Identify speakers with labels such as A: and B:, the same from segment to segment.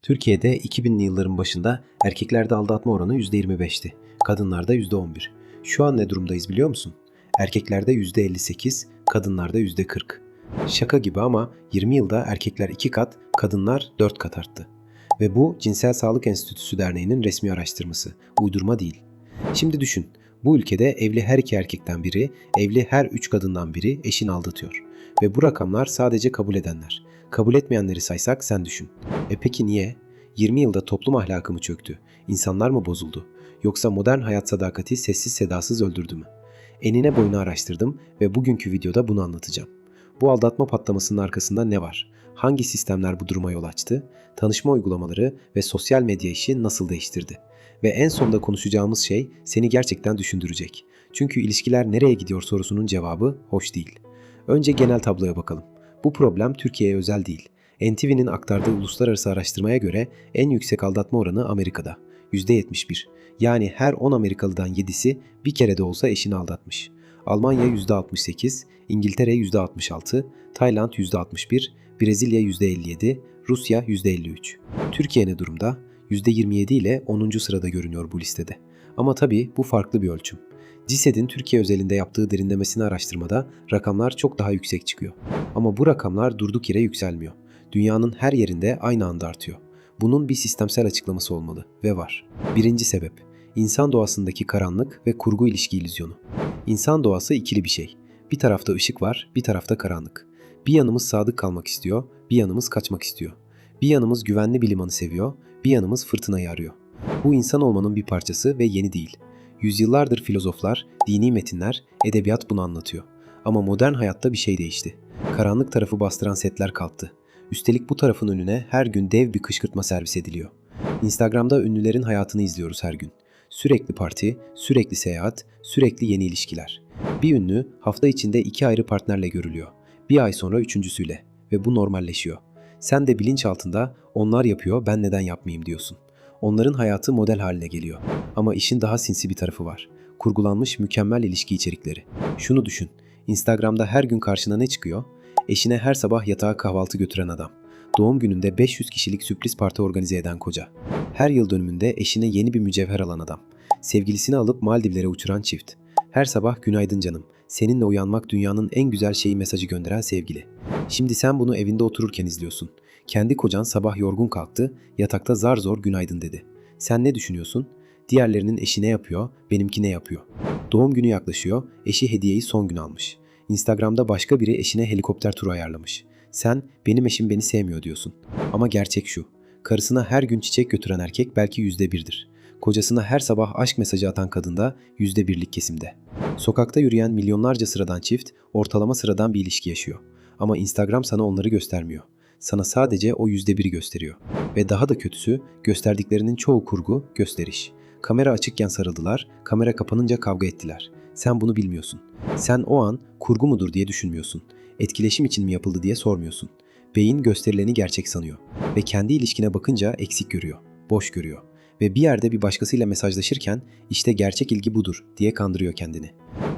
A: Türkiye'de 2000'li yılların başında erkeklerde aldatma oranı %25'ti. Kadınlarda %11. Şu an ne durumdayız biliyor musun? Erkeklerde %58, kadınlarda %40. Şaka gibi ama 20 yılda erkekler 2 kat, kadınlar 4 kat arttı. Ve bu Cinsel Sağlık Enstitüsü Derneği'nin resmi araştırması. Uydurma değil. Şimdi düşün. Bu ülkede evli her iki erkekten biri, evli her 3 kadından biri eşini aldatıyor. Ve bu rakamlar sadece kabul edenler. Kabul etmeyenleri saysak sen düşün. Peki niye? 20 yılda toplum ahlakı mı çöktü? İnsanlar mı bozuldu? Yoksa modern hayat sadakati sessiz sedasız öldürdü mü? Enine boyunu araştırdım ve bugünkü videoda bunu anlatacağım. Bu aldatma patlamasının arkasında ne var? Hangi sistemler bu duruma yol açtı? Tanışma uygulamaları ve sosyal medya işi nasıl değiştirdi? Ve en sonunda konuşacağımız şey seni gerçekten düşündürecek. Çünkü ilişkiler nereye gidiyor sorusunun cevabı hoş değil. Önce genel tabloya bakalım. Bu problem Türkiye'ye özel değil. NTV'nin aktardığı uluslararası araştırmaya göre en yüksek aldatma oranı Amerika'da. %71. Yani her 10 Amerikalıdan 7'si bir kere de olsa eşini aldatmış. Almanya %68, İngiltere %66, Tayland %61, Brezilya %57, Rusya %53. Türkiye ne durumda? %27 ile 10. sırada görünüyor bu listede. Ama tabii bu farklı bir ölçüm. CİSED'in Türkiye özelinde yaptığı derinlemesine araştırmada rakamlar çok daha yüksek çıkıyor. Ama bu rakamlar durduk yere yükselmiyor. Dünyanın her yerinde aynı anda artıyor. Bunun bir sistemsel açıklaması olmalı ve var. Birinci sebep, insan doğasındaki karanlık ve kurgu ilişki illüzyonu. İnsan doğası ikili bir şey. Bir tarafta ışık var, bir tarafta karanlık. Bir yanımız sadık kalmak istiyor, bir yanımız kaçmak istiyor. Bir yanımız güvenli bir limanı seviyor, bir yanımız fırtınayı arıyor. Bu insan olmanın bir parçası ve yeni değil. Yüzyıllardır filozoflar, dini metinler, edebiyat bunu anlatıyor. Ama modern hayatta bir şey değişti. Karanlık tarafı bastıran setler kalktı. Üstelik bu tarafın önüne her gün dev bir kışkırtma servis ediliyor. Instagram'da ünlülerin hayatını izliyoruz her gün. Sürekli parti, sürekli seyahat, sürekli yeni ilişkiler. Bir ünlü hafta içinde 2 ayrı partnerle görülüyor. Bir ay sonra üçüncüsüyle ve bu normalleşiyor. Sen de bilinç altında onlar yapıyor ben neden yapmayayım diyorsun. Onların hayatı model haline geliyor. Ama işin daha sinsi bir tarafı var. Kurgulanmış mükemmel ilişki içerikleri. Şunu düşün. Instagram'da her gün karşına ne çıkıyor? Eşine her sabah yatağa kahvaltı götüren adam. Doğum gününde 500 kişilik sürpriz parti organize eden koca. Her yıl dönümünde eşine yeni bir mücevher alan adam. Sevgilisini alıp Maldivlere uçuran çift. Her sabah günaydın canım, seninle uyanmak dünyanın en güzel şeyi mesajı gönderen sevgili. Şimdi sen bunu evinde otururken izliyorsun. Kendi kocan sabah yorgun kalktı, yatakta zar zor günaydın dedi. Sen ne düşünüyorsun? Diğerlerinin eşi ne yapıyor, benimki ne yapıyor? Doğum günü yaklaşıyor, eşi hediyeyi son gün almış. Instagram'da başka biri eşine helikopter turu ayarlamış. Sen, benim eşim beni sevmiyor diyorsun. Ama gerçek şu, karısına her gün çiçek götüren erkek belki %1'dir. Kocasına her sabah aşk mesajı atan kadın da %1'lik kesimde. Sokakta yürüyen milyonlarca sıradan çift, ortalama sıradan bir ilişki yaşıyor. Ama Instagram sana onları göstermiyor. Sana sadece o %1'i gösteriyor. Ve daha da kötüsü, gösterdiklerinin çoğu kurgu, gösteriş. Kamera açıkken sarıldılar, kamera kapanınca kavga ettiler. Sen bunu bilmiyorsun. Sen o an kurgu mudur diye düşünmüyorsun. Etkileşim için mi yapıldı diye sormuyorsun. Beyin gösterileni gerçek sanıyor. Ve kendi ilişkine bakınca eksik görüyor. Boş görüyor. Ve bir yerde bir başkasıyla mesajlaşırken işte gerçek ilgi budur diye kandırıyor kendini.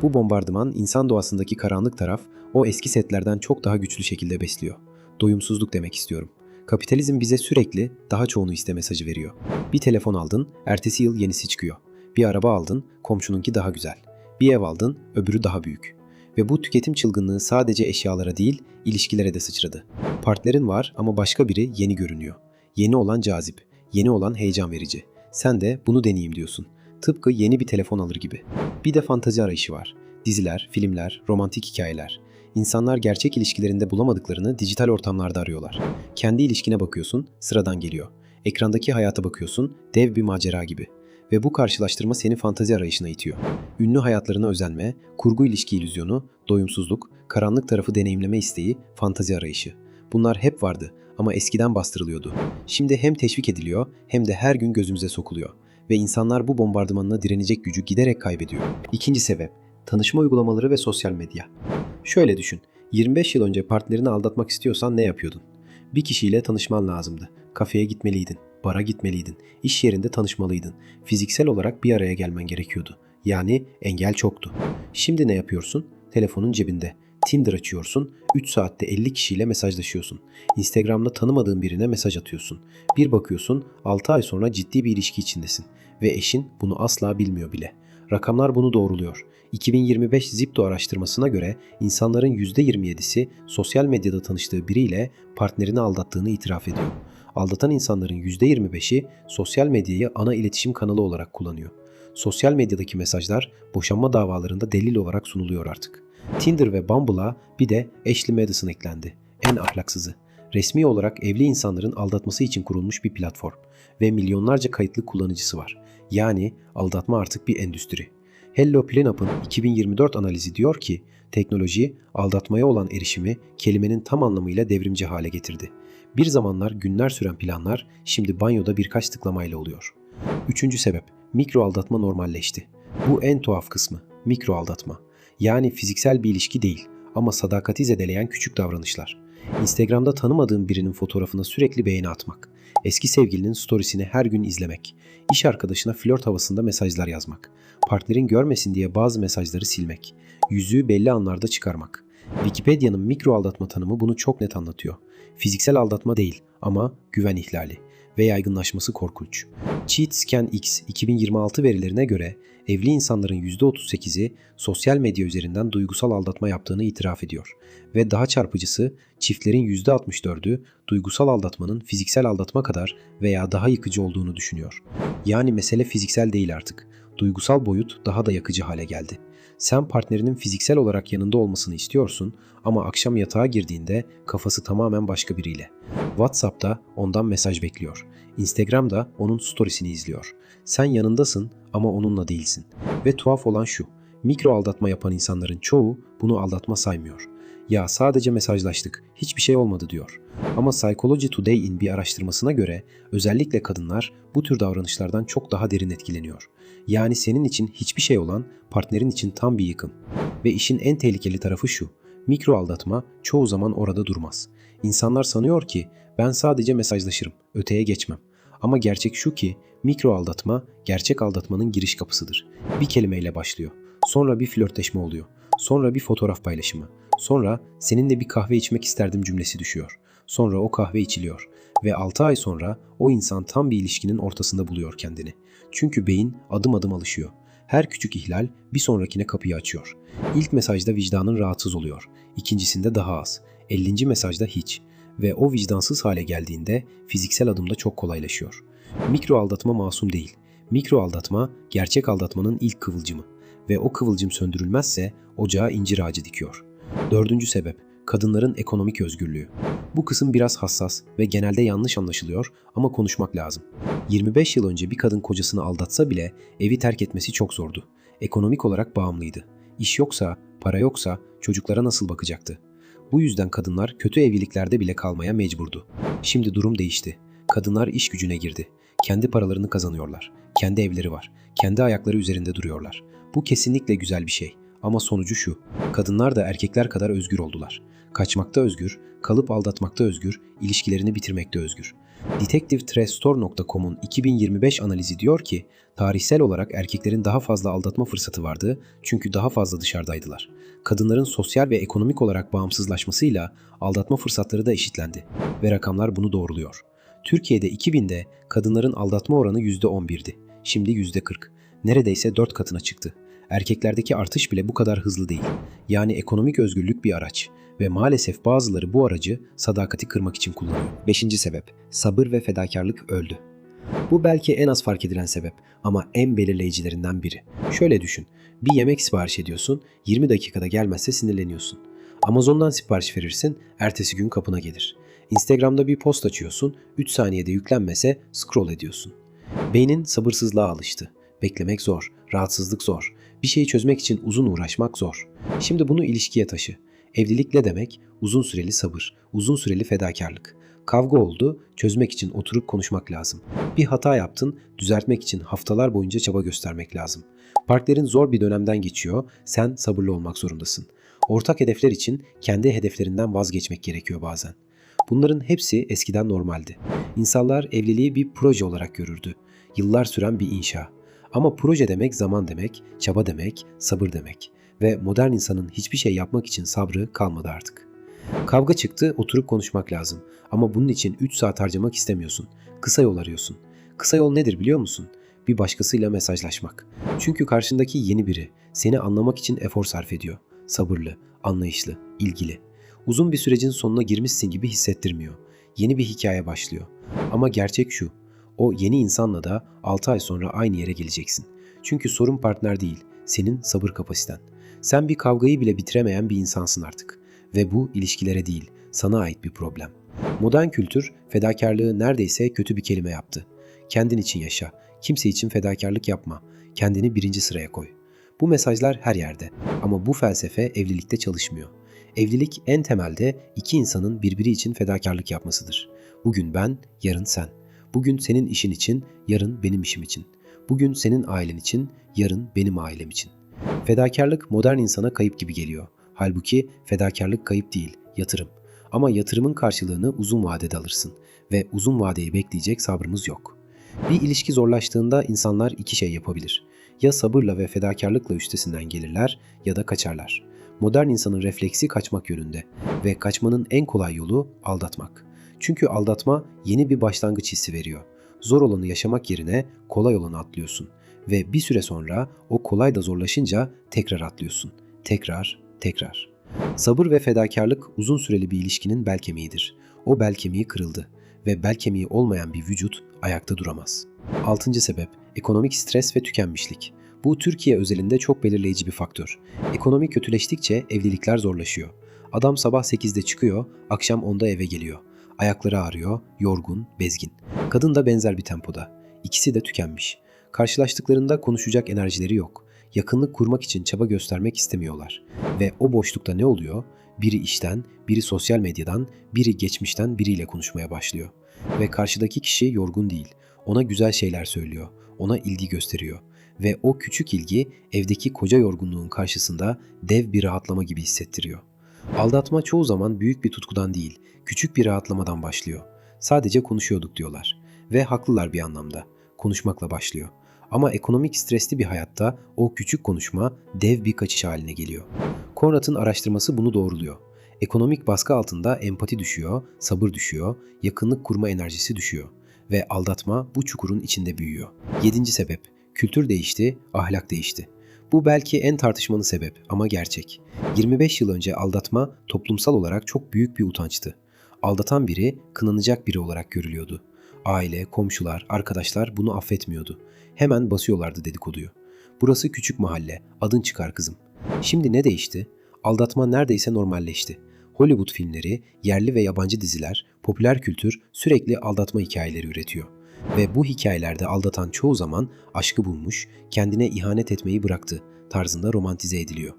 A: Bu bombardıman insan doğasındaki karanlık taraf o eski setlerden çok daha güçlü şekilde besliyor. Doyumsuzluk demek istiyorum. Kapitalizm bize sürekli daha çoğunu iste mesajı veriyor. Bir telefon aldın, ertesi yıl yenisi çıkıyor. Bir araba aldın, komşununki daha güzel. Bir ev aldın, öbürü daha büyük. Ve bu tüketim çılgınlığı sadece eşyalara değil, ilişkilere de sıçradı. Partnerin var ama başka biri yeni görünüyor. Yeni olan cazip, yeni olan heyecan verici. Sen de bunu deneyeyim diyorsun. Tıpkı yeni bir telefon alır gibi. Bir de fantezi arayışı var. Diziler, filmler, romantik hikayeler. İnsanlar gerçek ilişkilerinde bulamadıklarını dijital ortamlarda arıyorlar. Kendi ilişkine bakıyorsun, sıradan geliyor. Ekrandaki hayata bakıyorsun, dev bir macera gibi. Ve bu karşılaştırma seni fantezi arayışına itiyor. Ünlü hayatlarına özenme, kurgu ilişki illüzyonu, doyumsuzluk, karanlık tarafı deneyimleme isteği, fantezi arayışı. Bunlar hep vardı ama eskiden bastırılıyordu. Şimdi hem teşvik ediliyor hem de her gün gözümüze sokuluyor. Ve insanlar bu bombardımanına direnecek gücü giderek kaybediyor. İkinci sebep, tanışma uygulamaları ve sosyal medya. Şöyle düşün, 25 yıl önce partnerini aldatmak istiyorsan ne yapıyordun? Bir kişiyle tanışman lazımdı. Kafeye gitmeliydin, bara gitmeliydin, iş yerinde tanışmalıydın. Fiziksel olarak bir araya gelmen gerekiyordu. Yani engel çoktu. Şimdi ne yapıyorsun? Telefonun cebinde. Tinder açıyorsun, 3 saatte 50 kişiyle mesajlaşıyorsun. Instagram'da tanımadığın birine mesaj atıyorsun. Bir bakıyorsun 6 ay sonra ciddi bir ilişki içindesin. Ve eşin bunu asla bilmiyor bile. Rakamlar bunu doğruluyor. 2025 Zipto araştırmasına göre insanların %27'si sosyal medyada tanıştığı biriyle partnerini aldattığını itiraf ediyor. Aldatan insanların %25'i sosyal medyayı ana iletişim kanalı olarak kullanıyor. Sosyal medyadaki mesajlar boşanma davalarında delil olarak sunuluyor artık. Tinder ve Bumble'a bir de Ashley Madison eklendi. En ahlaksızı. Resmi olarak evli insanların aldatması için kurulmuş bir platform ve milyonlarca kayıtlı kullanıcısı var. Yani aldatma artık bir endüstri. Hello Planup'ın 2024 analizi diyor ki, teknoloji aldatmaya olan erişimi kelimenin tam anlamıyla devrimci hale getirdi. Bir zamanlar günler süren planlar şimdi banyoda birkaç tıklamayla oluyor. Üçüncü sebep, mikro aldatma normalleşti. Bu en tuhaf kısmı, mikro aldatma. Yani fiziksel bir ilişki değil ama sadakati zedeleyen küçük davranışlar. Instagram'da tanımadığın birinin fotoğrafına sürekli beğeni atmak, eski sevgilinin storiesini her gün izlemek, iş arkadaşına flört havasında mesajlar yazmak, partnerin görmesin diye bazı mesajları silmek, yüzüğü belli anlarda çıkarmak. Wikipedia'nın mikro aldatma tanımı bunu çok net anlatıyor. Fiziksel aldatma değil ama güven ihlali ve yaygınlaşması korkunç. CheatScan X 2026 verilerine göre evli insanların %38'i sosyal medya üzerinden duygusal aldatma yaptığını itiraf ediyor. Ve daha çarpıcısı çiftlerin %64'ü duygusal aldatmanın fiziksel aldatma kadar veya daha yıkıcı olduğunu düşünüyor. Yani mesele fiziksel değil artık. Duygusal boyut daha da yakıcı hale geldi. Sen partnerinin fiziksel olarak yanında olmasını istiyorsun ama akşam yatağa girdiğinde kafası tamamen başka biriyle. WhatsApp'ta ondan mesaj bekliyor. Instagram'da onun storiesini izliyor. Sen yanındasın ama onunla değilsin. Ve tuhaf olan şu, mikro aldatma yapan insanların çoğu bunu aldatma saymıyor. Ya sadece mesajlaştık, hiçbir şey olmadı diyor. Ama Psychology Today'in bir araştırmasına göre özellikle kadınlar bu tür davranışlardan çok daha derin etkileniyor. Yani senin için hiçbir şey olan partnerin için tam bir yıkım. Ve işin en tehlikeli tarafı şu, mikro aldatma çoğu zaman orada durmaz. İnsanlar sanıyor ki ben sadece mesajlaşırım, öteye geçmem. Ama gerçek şu ki mikro aldatma gerçek aldatmanın giriş kapısıdır. Bir kelimeyle başlıyor. Sonra bir flörtleşme oluyor. Sonra bir fotoğraf paylaşımı. Sonra seninle bir kahve içmek isterdim cümlesi düşüyor. Sonra o kahve içiliyor. Ve 6 ay sonra o insan tam bir ilişkinin ortasında buluyor kendini. Çünkü beyin adım adım alışıyor. Her küçük ihlal bir sonrakine kapıyı açıyor. İlk mesajda vicdanın rahatsız oluyor. İkincisinde daha az. 50. mesajda hiç. Ve o vicdansız hale geldiğinde fiziksel adımda çok kolaylaşıyor. Mikro aldatma masum değil. Mikro aldatma gerçek aldatmanın ilk kıvılcımı. Ve o kıvılcım söndürülmezse ocağa incir ağacı dikiyor. Dördüncü sebep, kadınların ekonomik özgürlüğü. Bu kısım biraz hassas ve genelde yanlış anlaşılıyor ama konuşmak lazım. 25 yıl önce bir kadın kocasını aldatsa bile evi terk etmesi çok zordu. Ekonomik olarak bağımlıydı. İş yoksa, para yoksa çocuklara nasıl bakacaktı? Bu yüzden kadınlar kötü evliliklerde bile kalmaya mecburdu. Şimdi durum değişti. Kadınlar iş gücüne girdi. Kendi paralarını kazanıyorlar. Kendi evleri var. Kendi ayakları üzerinde duruyorlar. Bu kesinlikle güzel bir şey. Ama sonucu şu, kadınlar da erkekler kadar özgür oldular. Kaçmakta özgür, kalıp aldatmakta özgür, ilişkilerini bitirmekte özgür. DetectiveTrestore.com'un 2025 analizi diyor ki, tarihsel olarak erkeklerin daha fazla aldatma fırsatı vardı çünkü daha fazla dışarıdaydılar. Kadınların sosyal ve ekonomik olarak bağımsızlaşmasıyla aldatma fırsatları da eşitlendi ve rakamlar bunu doğruluyor. Türkiye'de 2000'de kadınların aldatma oranı %11'di, şimdi %40. Neredeyse 4 katına çıktı. Erkeklerdeki artış bile bu kadar hızlı değil. Yani ekonomik özgürlük bir araç ve maalesef bazıları bu aracı sadakati kırmak için kullanıyor. Beşinci sebep, sabır ve fedakarlık öldü. Bu belki en az fark edilen sebep ama en belirleyicilerinden biri. Şöyle düşün, bir yemek sipariş ediyorsun, 20 dakikada gelmezse sinirleniyorsun. Amazon'dan sipariş verirsin, ertesi gün kapına gelir. Instagram'da bir post açıyorsun, 3 saniyede yüklenmese scroll ediyorsun. Beynin sabırsızlığa alıştı. Beklemek zor, rahatsızlık zor. Bir şeyi çözmek için uzun uğraşmak zor. Şimdi bunu ilişkiye taşı. Evlilik ne demek? Uzun süreli sabır, uzun süreli fedakarlık. Kavga oldu, çözmek için oturup konuşmak lazım. Bir hata yaptın, düzeltmek için haftalar boyunca çaba göstermek lazım. Partnerin zor bir dönemden geçiyor, sen sabırlı olmak zorundasın. Ortak hedefler için kendi hedeflerinden vazgeçmek gerekiyor bazen. Bunların hepsi eskiden normaldi. İnsanlar evliliği bir proje olarak görürdü. Yıllar süren bir inşa. Ama proje demek zaman demek, çaba demek, sabır demek. ve modern insanın hiçbir şey yapmak için sabrı kalmadı artık. Kavga çıktı, oturup konuşmak lazım. Ama bunun için 3 saat harcamak istemiyorsun. Kısa yol arıyorsun. Kısa yol nedir biliyor musun? Bir başkasıyla mesajlaşmak. Çünkü karşındaki yeni biri. Seni anlamak için efor sarf ediyor. Sabırlı, anlayışlı, ilgili. Uzun bir sürecin sonuna girmişsin gibi hissettirmiyor. Yeni bir hikaye başlıyor. Ama gerçek şu. O yeni insanla da 6 ay sonra aynı yere geleceksin. Çünkü sorun partner değil, senin sabır kapasiten. Sen bir kavgayı bile bitiremeyen bir insansın artık. Ve bu ilişkilere değil, sana ait bir problem. Modern kültür fedakarlığı neredeyse kötü bir kelime yaptı. Kendin için yaşa, kimse için fedakarlık yapma, kendini birinci sıraya koy. Bu mesajlar her yerde ama bu felsefe evlilikte çalışmıyor. Evlilik en temelde iki insanın birbiri için fedakarlık yapmasıdır. Bugün ben, yarın sen. Bugün senin işin için, yarın benim işim için. Bugün senin ailen için, yarın benim ailem için. Fedakarlık modern insana kayıp gibi geliyor. Halbuki fedakarlık kayıp değil, yatırım. Ama yatırımın karşılığını uzun vadede alırsın ve uzun vadeyi bekleyecek sabrımız yok. Bir ilişki zorlaştığında insanlar iki şey yapabilir. Ya sabırla ve fedakarlıkla üstesinden gelirler ya da kaçarlar. Modern insanın refleksi kaçmak yönünde ve kaçmanın en kolay yolu aldatmak. Çünkü aldatma yeni bir başlangıç hissi veriyor. Zor olanı yaşamak yerine kolay olanı atlıyorsun ve bir süre sonra o kolay da zorlaşınca tekrar atlıyorsun. Tekrar. Sabır ve fedakarlık uzun süreli bir ilişkinin bel kemiğidir. O bel kemiği kırıldı ve bel kemiği olmayan bir vücut ayakta duramaz. 6. sebep, ekonomik stres ve tükenmişlik. Bu Türkiye özelinde çok belirleyici bir faktör. Ekonomi kötüleştikçe evlilikler zorlaşıyor. Adam sabah 8'de çıkıyor, akşam 10'da eve geliyor. Ayakları ağrıyor, yorgun, bezgin. Kadın da benzer bir tempoda. İkisi de tükenmiş. Karşılaştıklarında konuşacak enerjileri yok. Yakınlık kurmak için çaba göstermek istemiyorlar. Ve o boşlukta ne oluyor? Biri işten, biri sosyal medyadan, biri geçmişten biriyle konuşmaya başlıyor. Ve karşıdaki kişi yorgun değil. Ona güzel şeyler söylüyor. Ona ilgi gösteriyor. Ve o küçük ilgi evdeki koca yorgunluğun karşısında dev bir rahatlama gibi hissettiriyor. Aldatma çoğu zaman büyük bir tutkudan değil, küçük bir rahatlamadan başlıyor. Sadece konuşuyorduk diyorlar. Ve haklılar bir anlamda. Konuşmakla başlıyor. Ama ekonomik stresli bir hayatta o küçük konuşma dev bir kaçış haline geliyor. Conrad'ın araştırması bunu doğruluyor. Ekonomik baskı altında empati düşüyor, sabır düşüyor, yakınlık kurma enerjisi düşüyor. Ve aldatma bu çukurun içinde büyüyor. 7. sebep, kültür değişti, ahlak değişti. Bu belki en tartışmalı sebep ama gerçek. 25 yıl önce aldatma toplumsal olarak çok büyük bir utançtı. Aldatan biri kınanacak biri olarak görülüyordu. Aile, komşular, arkadaşlar bunu affetmiyordu. Hemen basıyorlardı dedikoduyu. Burası küçük mahalle, adın çıkar kızım. Şimdi ne değişti? Aldatma neredeyse normalleşti. Hollywood filmleri, yerli ve yabancı diziler, popüler kültür sürekli aldatma hikayeleri üretiyor. Ve bu hikayelerde aldatan çoğu zaman aşkı bulmuş, kendine ihanet etmeyi bıraktı tarzında romantize ediliyor.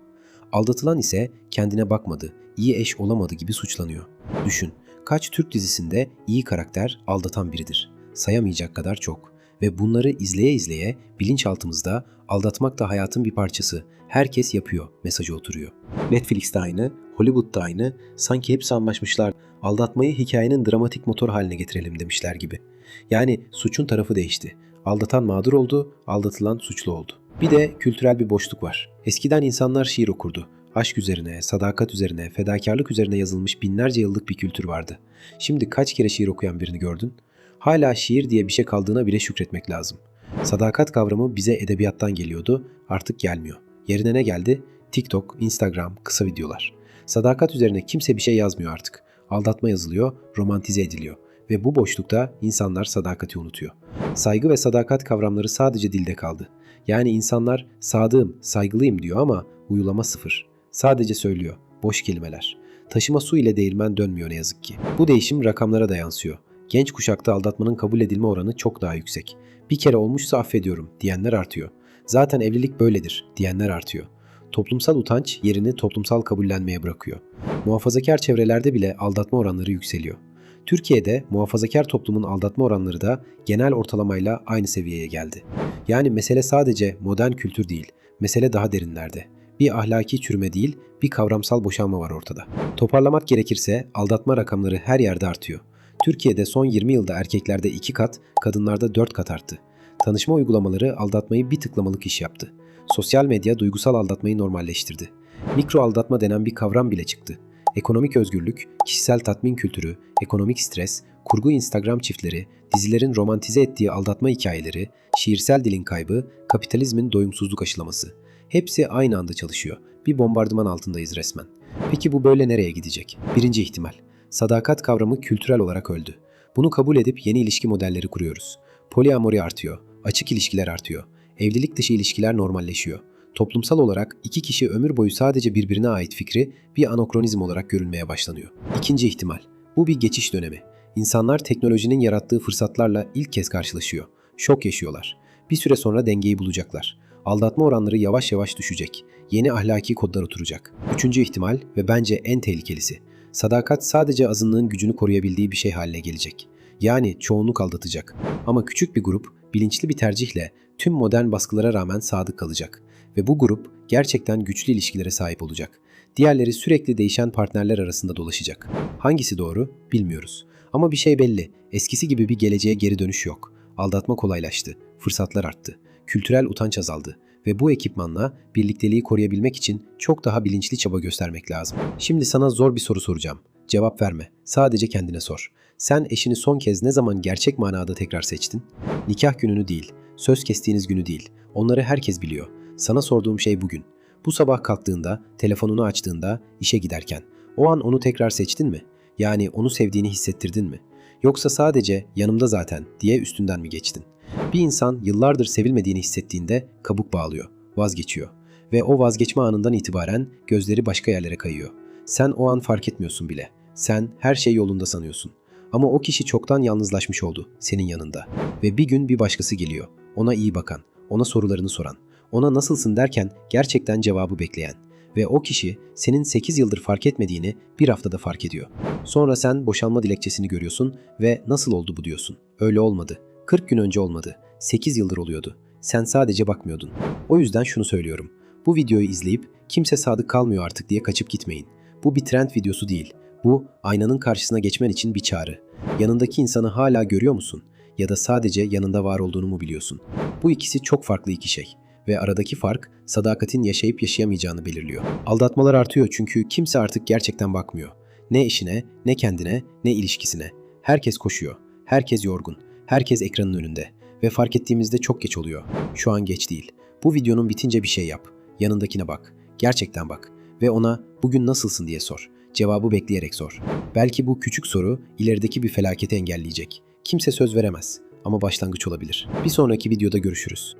A: Aldatılan ise kendine bakmadı, iyi eş olamadı gibi suçlanıyor. Düşün, kaç Türk dizisinde iyi karakter aldatan biridir. Sayamayacak kadar çok. Ve bunları izleye izleye bilinçaltımızda aldatmak da hayatın bir parçası. Herkes yapıyor mesajı oturuyor. Netflix'te aynı, Hollywood'da aynı, sanki hepsi anlaşmışlar. Aldatmayı hikayenin dramatik motor haline getirelim demişler gibi. Yani suçun tarafı değişti. Aldatan mağdur oldu, aldatılan suçlu oldu. Bir de kültürel bir boşluk var. Eskiden insanlar şiir okurdu. Aşk üzerine, sadakat üzerine, fedakarlık üzerine yazılmış binlerce yıllık bir kültür vardı. Şimdi kaç kere şiir okuyan birini gördün? Hala şiir diye bir şey kaldığına bile şükretmek lazım. Sadakat kavramı bize edebiyattan geliyordu, artık gelmiyor. Yerine ne geldi? TikTok, Instagram, kısa videolar. Sadakat üzerine kimse bir şey yazmıyor artık. Aldatma yazılıyor, romantize ediliyor. Ve bu boşlukta insanlar sadakati unutuyor. Saygı ve sadakat kavramları sadece dilde kaldı. Yani insanlar sadığım, saygılıyım diyor ama uygulama sıfır. Sadece söylüyor, boş kelimeler. Taşıma su ile değirmen dönmüyor ne yazık ki. Bu değişim rakamlara da yansıyor. Genç kuşakta aldatmanın kabul edilme oranı çok daha yüksek. Bir kere olmuşsa affediyorum diyenler artıyor. Zaten evlilik böyledir diyenler artıyor. Toplumsal utanç yerini toplumsal kabullenmeye bırakıyor. Muhafazakar çevrelerde bile aldatma oranları yükseliyor. Türkiye'de muhafazakar toplumun aldatma oranları da genel ortalamayla aynı seviyeye geldi. Yani mesele sadece modern kültür değil, mesele daha derinlerde. Bir ahlaki çürüme değil, bir kavramsal boşalma var ortada. Toparlamak gerekirse aldatma rakamları her yerde artıyor. Türkiye'de son 20 yılda erkeklerde 2 kat, kadınlarda 4 kat arttı. Tanışma uygulamaları aldatmayı bir tıklamalık iş yaptı. Sosyal medya duygusal aldatmayı normalleştirdi. Mikro aldatma denen bir kavram bile çıktı. Ekonomik özgürlük, kişisel tatmin kültürü, ekonomik stres, kurgu Instagram çiftleri, dizilerin romantize ettiği aldatma hikayeleri, şiirsel dilin kaybı, kapitalizmin doyumsuzluk aşılaması. Hepsi aynı anda çalışıyor. Bir bombardıman altındayız resmen. Peki bu böyle nereye gidecek? Birinci ihtimal. Sadakat kavramı kültürel olarak öldü. Bunu kabul edip yeni ilişki modelleri kuruyoruz. Poliamori artıyor, açık ilişkiler artıyor, evlilik dışı ilişkiler normalleşiyor. Toplumsal olarak iki kişi ömür boyu sadece birbirine ait fikri bir anakronizm olarak görülmeye başlanıyor. İkinci ihtimal. Bu bir geçiş dönemi. İnsanlar teknolojinin yarattığı fırsatlarla ilk kez karşılaşıyor. Şok yaşıyorlar. Bir süre sonra dengeyi bulacaklar. Aldatma oranları yavaş yavaş düşecek. Yeni ahlaki kodlar oturacak. Üçüncü ihtimal ve bence en tehlikelisi. Sadakat sadece azınlığın gücünü koruyabildiği bir şey haline gelecek. Yani çoğunluk aldatacak. Ama küçük bir grup bilinçli bir tercihle tüm modern baskılara rağmen sadık kalacak. Ve bu grup gerçekten güçlü ilişkilere sahip olacak. Diğerleri sürekli değişen partnerler arasında dolaşacak. Hangisi doğru bilmiyoruz. Ama bir şey belli. Eskisi gibi bir geleceğe geri dönüş yok. Aldatma kolaylaştı. Fırsatlar arttı. Kültürel utanç azaldı. Ve bu ekipmanla birlikteliği koruyabilmek için çok daha bilinçli çaba göstermek lazım. Şimdi sana zor bir soru soracağım. Cevap verme. Sadece kendine sor. Sen eşini son kez ne zaman gerçek manada tekrar seçtin? Nikah gününü değil, söz kestiğiniz günü değil. Onları herkes biliyor. Sana sorduğum şey bugün. Bu sabah kalktığında, telefonunu açtığında, işe giderken. O an onu tekrar seçtin mi? Yani onu sevdiğini hissettirdin mi? Yoksa sadece yanımda zaten diye üstünden mi geçtin? Bir insan yıllardır sevilmediğini hissettiğinde kabuk bağlıyor, vazgeçiyor. Ve o vazgeçme anından itibaren gözleri başka yerlere kayıyor. Sen o an fark etmiyorsun bile. Sen her şey yolunda sanıyorsun. Ama o kişi çoktan yalnızlaşmış oldu senin yanında. Ve bir gün bir başkası geliyor. Ona iyi bakan, ona sorularını soran, ona nasılsın derken gerçekten cevabı bekleyen. Ve o kişi senin 8 yıldır fark etmediğini bir haftada fark ediyor. Sonra sen boşanma dilekçesini görüyorsun ve nasıl oldu bu diyorsun. Öyle olmadı. 40 gün önce olmadı. 8 yıldır oluyordu. Sen sadece bakmıyordun. O yüzden şunu söylüyorum. Bu videoyu izleyip kimse sadık kalmıyor artık diye kaçıp gitmeyin. Bu bir trend videosu değil. Bu aynanın karşısına geçmen için bir çağrı. Yanındaki insanı hala görüyor musun? Ya da sadece yanında var olduğunu mu biliyorsun? Bu ikisi çok farklı iki şey. Ve aradaki fark sadakatin yaşayıp yaşayamayacağını belirliyor. Aldatmalar artıyor çünkü kimse artık gerçekten bakmıyor. Ne eşine, ne kendine, ne ilişkisine. Herkes koşuyor. Herkes yorgun. Herkes ekranın önünde. Ve fark ettiğimizde çok geç oluyor. Şu an geç değil. Bu videonun bitince bir şey yap. Yanındakine bak. Gerçekten bak. Ve ona bugün nasılsın diye sor. Cevabı bekleyerek sor. Belki bu küçük soru ilerideki bir felaketi engelleyecek. Kimse söz veremez ama başlangıç olabilir. Bir sonraki videoda görüşürüz.